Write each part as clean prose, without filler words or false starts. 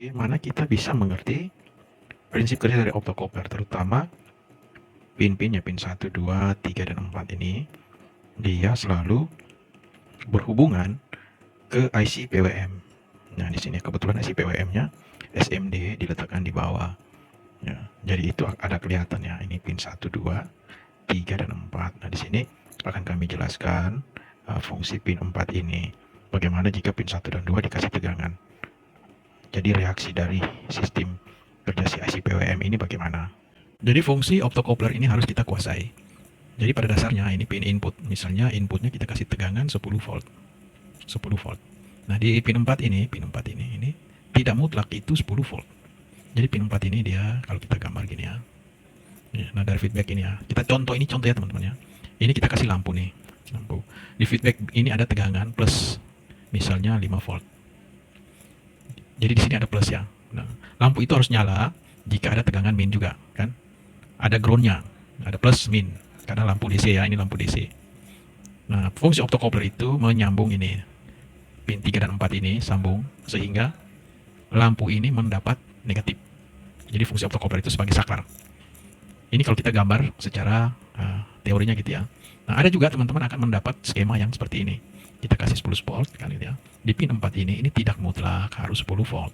Bagaimana kita bisa mengerti prinsip kerja dari optocoupler, terutama pin-pinnya, pin 1, 2, 3, dan 4 ini, dia selalu berhubungan ke IC PWM. Nah, di sini kebetulan IC PWM-nya SMD diletakkan di bawah. Ya, jadi itu ada kelihatan ya, ini pin 1, 2, 3, dan 4. Nah, di sini akan kami jelaskan fungsi pin 4 ini. Bagaimana jika pin 1 dan 2 dikasih tegangan. Jadi reaksi dari sistem kerja si IC PWM ini bagaimana? Jadi fungsi optocoupler ini harus kita kuasai. Jadi pada dasarnya ini pin input. Misalnya inputnya kita kasih tegangan 10 volt. 10 volt. Nah, di pin 4 ini tidak mutlak itu 10 volt. Jadi pin 4 ini dia kalau kita gambar gini ya. Nah, dari feedback ini ya. Kita contoh ya teman-teman ya. Ini kita kasih lampu nih. Lampu. Di feedback ini ada tegangan plus misalnya 5 volt. Jadi di sini ada plus ya. Nah, lampu itu harus nyala jika ada tegangan min juga, kan? Ada groundnya, ada plus min, karena lampu DC ya, ini lampu DC. Nah, fungsi optocoupler itu menyambung ini, pin 3 dan 4 ini sambung, sehingga lampu ini mendapat negatif. Jadi fungsi optocoupler itu sebagai saklar. Ini kalau kita gambar secara teorinya gitu ya. Nah, ada juga teman-teman akan mendapat skema yang seperti ini. Kita kasih 10 volt kan gitu ya. Di pin 4 ini tidak mutlak harus 10 volt.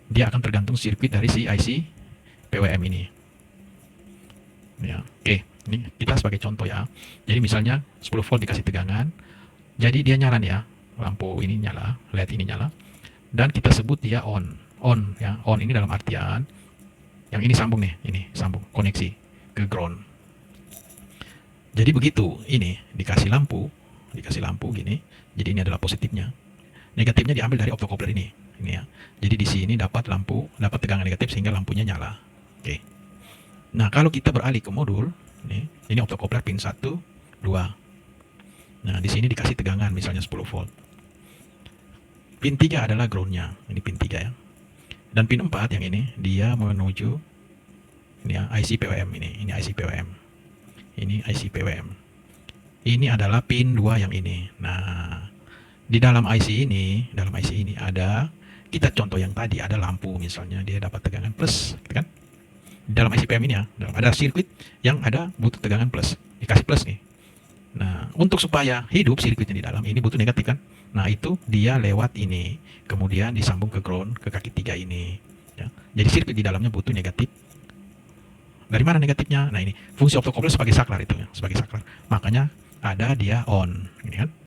Dia akan tergantung sirkuit dari si IC PWM ini. Ya, oke. Ini kita sebagai contoh ya. Jadi misalnya 10 volt dikasih tegangan. Jadi dia nyala nih ya. Lampu ini nyala, LED ini nyala. Dan kita sebut dia on. On ya. On ini dalam artian yang ini sambung nih, ini sambung koneksi ke ground. Jadi begitu, ini dikasih lampu gini. Jadi ini adalah positifnya. Negatifnya diambil dari optocoupler ini ya. Jadi di sini dapat tegangan negatif sehingga lampunya nyala. Oke. Nah, kalau kita beralih ke modul, ini optocoupler pin 1, 2. Nah, di sini dikasih tegangan misalnya 10 volt. Pin 3 adalah groundnya, ini pin 3 ya. Dan pin 4 yang ini dia menuju ini ya, IC PWM ini IC PWM. Ini IC PWM. Ini adalah pin 2 yang ini. Nah, di dalam IC ini ada, kita contoh yang tadi ada lampu misalnya dia dapat tegangan plus, gitu kan? Di dalam IC PWM ini ya, ada sirkuit yang ada butuh tegangan plus, dikasih plus nih. Nah, untuk supaya hidup sirkuitnya di dalam ini butuh negatif kan? Nah, itu dia lewat ini, kemudian disambung ke ground ke kaki 3 ini. Ya. Jadi sirkuit di dalamnya butuh negatif. Dari mana negatifnya? Nah, ini fungsi optocoupler sebagai saklar itu ya, sebagai saklar. Makanya ada dia on, ini kan?